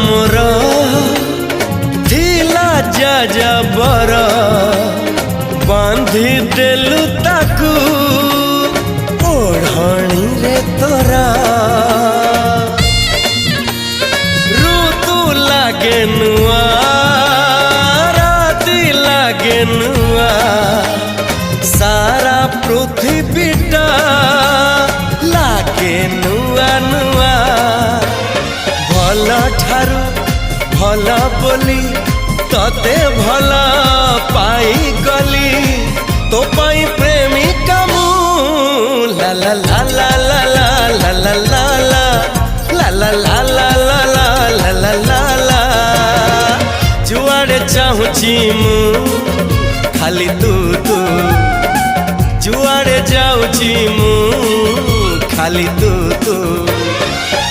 मोर थिला जाजबर बांधी देलु ताकू ओढ़णी रे तोरा ऋतु लागे नुआ राति लागे नुआ सारा पृथ्वीटा लागे नुआ नुआ भल ठारू भल बोली तते भल पाई गली तो पाई प्रेमिका मु ला ला ला ला ला ला ला ला ला ला ला ला ला ला ला ला ला जुआड़े चाहूची मु खाली तू तू जुआड़े जाऊची मु खाली तू तू।